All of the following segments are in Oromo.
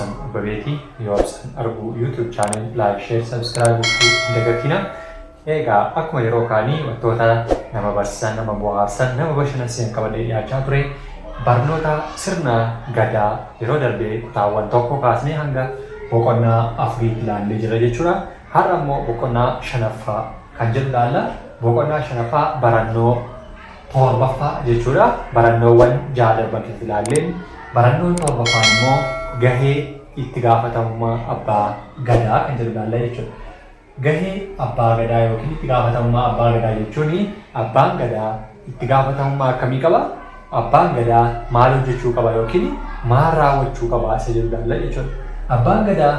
Yoobsan Abbabeetii, Yoobsan Arbuu YouTube channel like, share, subscribe gochuu hin dagatinaa. Egaa akkuma yeroo kaanii wantoota nama barsiisan, nama bohaarsan, nama bashannansiisan qabadhee dhiyaachaa ture. Barnoota sirna gadaa yeroo darbee kutaawwan tokko kaasnee hanga boqonnaa afuriitti ilaallee jira jechuudha. Har'a immoo boqonnaa shanaffaa kan jedhu ilaalla. Boqonnaa shanaffaa barannoo torbaffaa jechuudha. Barannoowwan jaha darban keessatti ilaalleen barannoon torbaffaan immoo gahee itti gaafatamummaa abbaa gadaa kan jedhu ilaalla jechuudha. Gahee abbaa gadaa yookiin itti gaafatamummaa abbaa gadaa jechuun abbaan gadaa itti gaafatamummaa akkamii qaba? Abbaan gadaa maal hojjechuu qaba yookiin maal raawwachuu qaba isa jedhu ilaalla jechuudha. Abbaan gadaa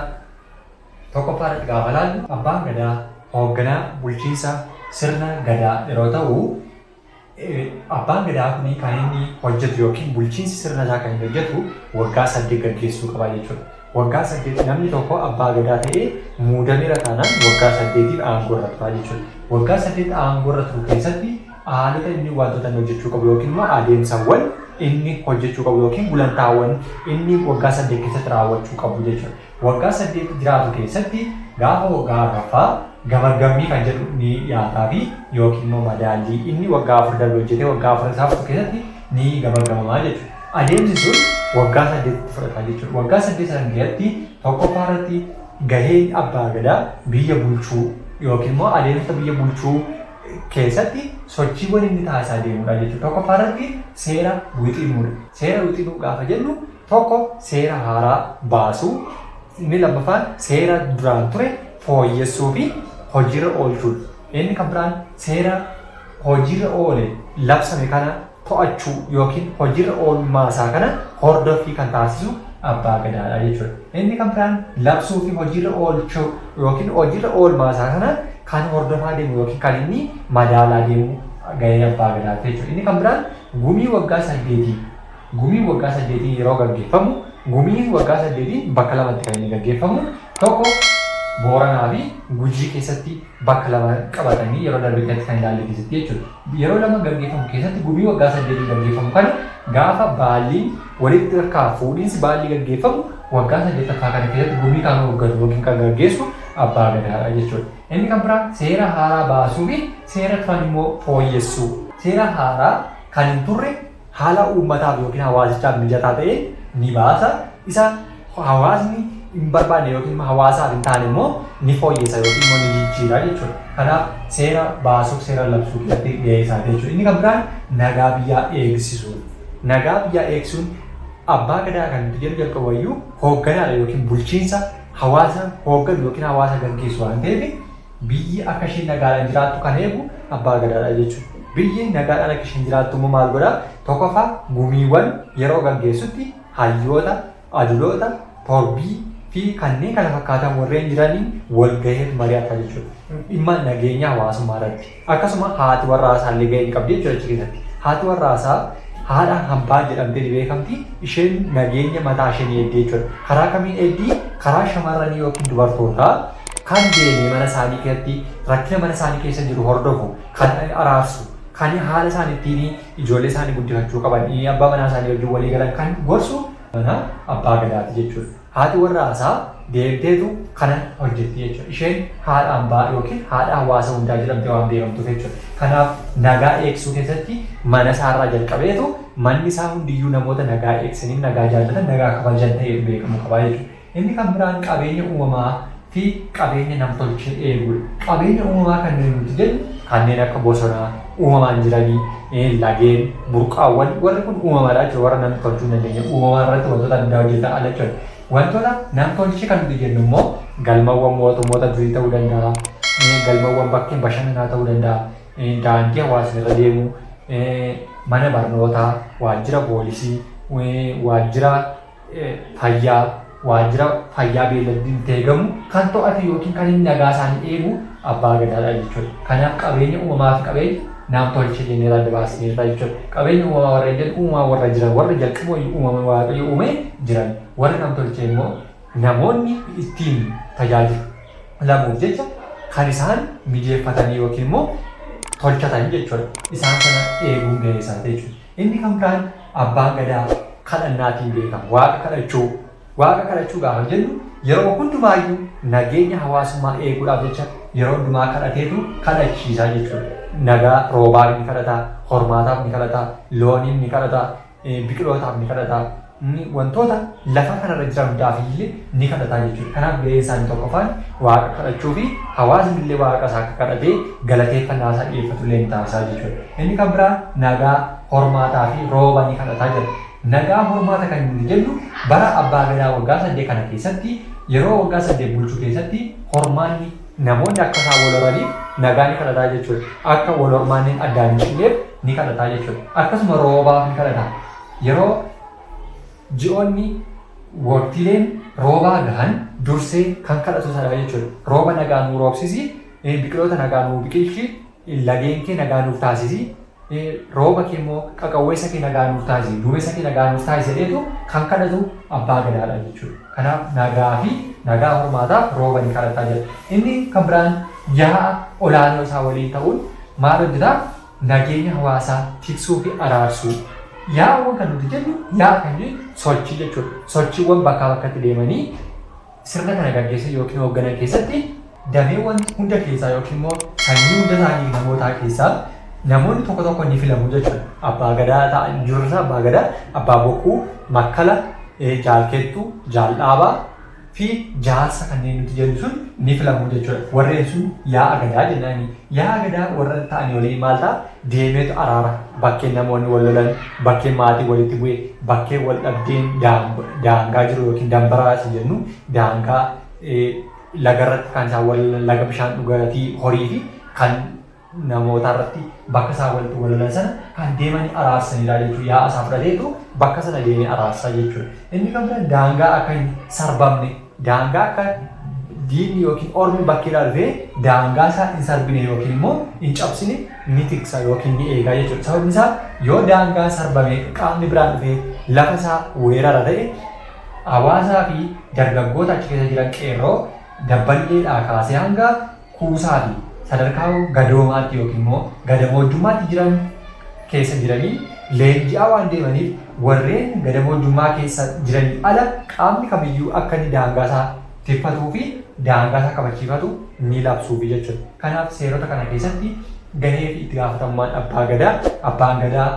tokkoffaadha gaafa ilaallu abbaan gadaa hoogganaa bulchiinsa sirna gadaa yeroo ta'u, abbaan gadaa kun kan inni hojjetu yookiin bulchiinsi sirna isaa kan inni hojjetu waggaa 8 gaggeessuu qaba jechuudha. Waggaa 8 namni tokko abbaa gadaa ta'ee muudameera taanaan waggaa 8 aangoo irra tura jechuudha. Waggaa 8 aangoo irra turu keessatti haalota inni wantoota inni hojjechuu qabu yookiin immoo adeemsawwan inni hojjechuu qabu yookiin gulantaawwan inni waggaa 8 keessatti raawwachuu qabu jechuudha. Waggaa 8 jiraatu keessatti gaafa waggaa arfaffaa gamagamii kan jedhu ni dhiyaataa fi yookiin immoo madaallii inni waggaa 4 darbe hojjetee waggaa 4 isaa fudhatu keessatti ni gamagamamaa jechuudha. Adeemsi sun waggaa 8 fudhata jechuudha. Waggaa 8 sana keessatti tokkoffaa irratti gahee abbaa gadaa biyya bulchuu yookiin immoo adeemsa biyya bulchuu keessatti sochiiwwan inni taasisaa deemudha jechuudha. Tokkoffaa irratti seera wixinuudha. Seera wixinuu gaafa jennu tokko seera haaraa baasuu, inni lammaffaan seera duraan ture fooyyessuu fi hojiirra oolchuudha. Inni kan biraan seera hojiirra oole labsame kana to'achuu yookiin hojiirra oolmaa isaa kana hordoffii kan taasisu abbaa gadaadha jechuudha. Inni kan biraan labsuu fi hojiirra oolchuu yookiin hojiirra oolmaa isaa kana kan hordofaa deemu yookiin kan inni madaalaa deemu gahee abbaa gadaati jechuudha. Inni kan biraan gumii waggaa 8 gumii waggaa 8 yeroo gaggeeffamu gumii waggaa 8 bakka lamatti kan inni gaggeeffamu tokko Booranaa fi Gujii keessatti bakka lama qabatanii yeroo darbe kan ilaalle keessatti jechuudha. Yeroo lama gaggeeffamu keessatti gumii waggaa 8 gaggeeffamu kana gaafa baalliin walitti harkaa fuudhiinsi baallii gaggeeffamu waggaa 8ffaa kana keessatti gumii kan hoogganu yookiin kan gaggeessu abbaa gadaadha jechuudha. Inni kan biraa seera haaraa baasuu fi seera turan immoo fooyyessuu. Seera haaraa kan hin turre haala uummataaf yookiin hawaasichaaf mijataa ta'e ni baasa. Isa hawaasni hin barbaanne yookiin hawaasaaf hin taane immoo ni fooyyessa yookiin immoo ni jijjiira jechuudha. Kanaaf seera baasuuf seera labsuu keessatti gahee isaa jechuudha. Inni kan biraan nagaa biyyaa eegsisuu. Nagaa biyyaa eegsuun abbaa gadaa kan nuti jedhu jalqabayyuu hoogganaadha yookiin bulchiinsa hawaasa hoogganu yookiin hawaasa gaggeessu waan ta'eef biyyi akka isheen nagaadhaan jiraattu kan eegu abbaa gadaadha jechuudha. Biyyi nagaadhaan akka isheen jiraattu immoo maal godhaa? Tokkoffaa gumiiwwan yeroo gaggeessutti hayyoota, aduloota, torbii fi kanneen kana fakkaatan warreen jiranii wal gahee mari'ata jechuudha. Dhimma nageenya hawaasummaa irratti. Akkasuma haati warraasaa illee gahee qabdi jechuudha achi keessatti. Haati warraasaa haadha hambaa jedhamtee beekamti. Isheen nageenya mataa isheen eegdee jechuudha. Karaa kamiin eegdii? Karaa shamarranii yookiin dubartootaa kan deemee mana isaanii keessatti rakkina mana isaanii keessa jiru hordofu, kan araarsu, kan haala isaanii ittiin ijoollee isaanii guddifachuu qaban, abbaa manaa isaanii wajjin walii galan kan gorsu mana abbaa gadaati jechuudha. Haati warraasaa deemteetu kana hojjetti jechuudha. Isheen haadha hambaa yookiin haadha hawaasa hundaa jedhamtee waan beekamtuuf jechuudha. Kanaaf nagaa eegsuu keessatti mana isaarraa jalqabeetu manni isaa hundiyyuu namoota nagaa eegsaniif nagaa jaallatan nagaa kabajan ta'ee beekamu qaba jechuudha. Inni kan biraan qabeenya uumamaa fi qabeenya namtolchee eeguudha. Qabeenya uumamaa kanneen nuti jennu kanneen akka bosonaa uumamaan jiranii, lageen, burqaawwan warri kun uumamaadha jechuudha. Warra namni tolchuu hin dandeenye uumamaa irratti wantoota adda hojjetan ala jechuudha. Wantoota namtolchee kan nuti jennu immoo galmawwan mootummoota durii ta'uu danda'a, galmawwan bakkeen bashannanaa ta'uu danda'a, daandii hawaasni irra deemu, mana barnootaa, waajjira poolisii, waajjira fayyaa beelladii eegamu kan to'atu yookiin kan inni nagaa isaanii eegu abbaa gadaadha jechuudha. Kanaaf qabeenya uumamaa fi qabeenya namtolchee jennee adda baasneerra jechuudha. Qabeenya uumamaa warra jedhu uumamaa warra jiran warra jalqaba uumama waaqayyo uumee jiran warra namtolchee immoo namoonni ittiin tajaajilamuuf jecha kan isaan mijeeffatanii yookiin immoo tolchatan jechuudha. Isaan kana eeguun gahee isaati jechuudha. Inni kan biraan abbaan gadaa kadhannaatiin beekama. Waaqa kadhachuu Waaqa kadhachuu gaafa jennu yeroo hundumaayyuu nageenya hawaasummaa eeguudhaaf jecha yeroo hundumaa kadhateetu kadhachiisaa jechuudha. Nagaa roobaaf ni kadhata, hormaataaf ni kadhata, looniif ni kadhata, biqilootaaf ni kadhata, wantoota lafa kanarra jiran hundaaf illee ni kadhataa jechuudha. Kanaaf gahee isaanii tokkoffaan waaqa kadhachuu fi hawaasni illee waaqa isaa akka kadhatee galateeffannaa isaa dhiyeeffatu illee ni taasisaa jechuudha. Inni kan biraa nagaa hormaataa fi rooba ni kadhataa jira. Nagaa hormaata kan nuti jennu bara abbaa gadaa waggaa 8 kana keessatti yeroo waggaa 8 bulchuu keessatti hormaanni namoonni akka isaan wal horaniif nagaa ni kadhataa jechuudha. Akka wal hormaanneen addaan hin cinneef ni kadhataa jechuudha. Akkasuma roobaaf ni kadhata. Yeroo ji'oonni waqtiileen roobaa gahan dursee kan kadhatu sana jechuudha. Rooba nagaa nuu roobsisi, biqiloota nagaa nuu biqilchi, lageen kee nagaa nuuf taasisi, rooba kee immoo qaqawweessa kee nagaa nuuf taasisi, duumessa kee nagaa nuuf taasisi jedheetu kan kadhatu abbaa gadaadha jechuudha. Kanaaf nagaa fi nagaa hormaataaf rooba ni kadhataa jira. Inni kan biraan yaa'a olaanoo isaa waliin ta'uun maal hojjetaa? Nageenya hawaasaa tiksuu fi araarsuu. Yaa'awwan kan nuti jennu yaa'a kan jennu sochii jechuudha. Sochiiwwan bakkaa bakkatti deemanii sirna kana gaggeessan yookiin hoogganan keessatti dameewwan hunda keessaa yookiin immoo sanyii hunda isaanii namootaa keessaa namoonni tokko tokko ni filamu jechuudha. Abbaa gadaa ta'an jirurraa abbaa gadaa, abbaa bokkuu, makkala, jaalkettuu, jaaldhaabaa fi jaarsa kanneen nuti jennu sun ni filamu jechuudha. Warreen sun yaa'a gadaa jennaani. Yaa'a gadaa warra ta'anii waliin maal ta'a? Deemeetu araara. Bakkeen namoonni wal lolan, bakkeen maatii walitti bu'ee, bakkeen wal dhabdeen daangaa jiru yookiin dambaraa isa jennu daangaa lagarratti kan isaan wal laga bishaan dhugaatii horii fi kan namoota irratti bakka isaan walitti wal lolan sana kan deemanii araarsanidha jechuudha. Yaa'a isaa fudhateetu bakka sana deemee araarsaa jechuudha. Inni kan biraa daangaa akka hin sarbamne, daangaa akka diinni yookiin ormi bakkeedhaa dhufee daangaa isaa hin sarbine yookiin immoo hin cabsine ni tiksa yookiin ni eegaa jechuudha. Sababni isaa yoo daangaa sarbame qaamni biraan dhufee lafa isaa weerara ta'e hawaasaa fi dargaggoota achi keessa jiran qeerroo dabballeedhaa kaasee hanga kuusaa fi sadarkaa gadoomaatti yookiin immoo gadamoojjummaatti jiran keessa jiranii leenji'aa waan deemaniif warreen gadamoojjummaa keessa jiranii ala qaamni kamiyyuu akka inni daangaa isaa tiffatuu fi daangaa isaa kabachiifatu ni labsuufi jechuudha. Kanaaf seerota kana keessatti gahee fi itti gaafatamummaan abbaan gadaa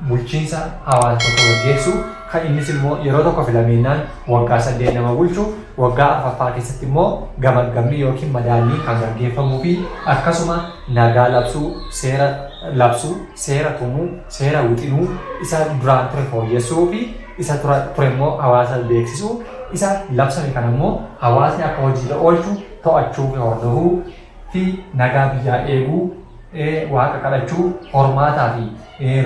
bulchiinsa hawaasa tokko gaggeessu kan innis immoo yeroo tokko filameenyaan waggaa 8 nama bulchu, waggaa 4ffaa keessatti immoo gamagamni yookiin madaallii kan gaggeeffamuu fi akkasuma nagaa labsuu, seera tumuu, seera wixinuu isa duraan ture fooyyessuu fi isa ture immoo hawaasa beeksisuu, isa labsame kana immoo hawaasni akka hojiirra oolchu to'achuu fi hordofuu fi nagaa biyyaa eeguu, waaqa kadhachuu, hormaataa fi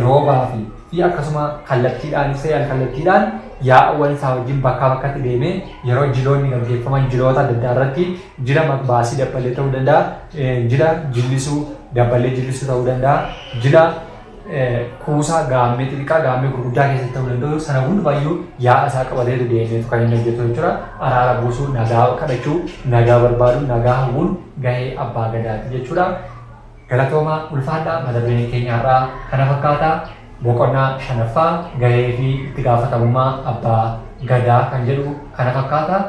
roobaa fi akkasuma kallattiidhaan kallattiidhaan yaa'awwan isaa wajjin bakkaa bakkatti deemee yeroo jiloonni gaggeeffaman jiloota adda addaa irratti jila baasii dabballee ta'uu danda'a, jila jillisuu dabballee jillisuu ta'uu danda'a, jila kuusaa gaammee xixiqqaa gaammee gurguddaa keessatti ta'uu danda'u sana hundumaayyuu yaa'a isaa qabateetu deemeetu kan inni hojjetu jechuudha. Araara buusuu, nagaa kadhachuu, nagaa barbaaduu, nagaa hawwuun gahee abbaa gadaati jechuudha. Galatoomaa ulfaadhaa mata dureen keenya irraa kana fakkaataa. Boqonnaa 5ffaa gahee fi itti gaafatamummaa abbaa gadaa kan jedhu kana fakkaata.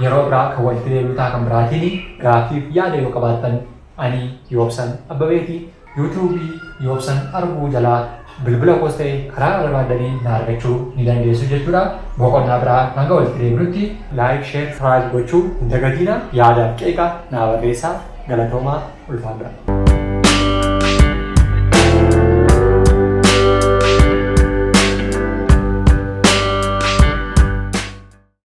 Yeroo biraa kan walitti deebi'u ta'a kan biraatiin gaaffiif yaada yoo qabaattan ani Yoobsan Abbabeeti. yuutuubii Yoobsan Arbuu jalaa bilbila koos ta'e karaa barbaadanii na argachuu ni dandeessu jechuudha. Boqonnaa biraa hanga walitti deebinutti laayik, sheer, saraayib gochuu hin dagatinaa. Yaadaaf qeeqa naa barreessaa. Galatoomaa ulfaadhaa.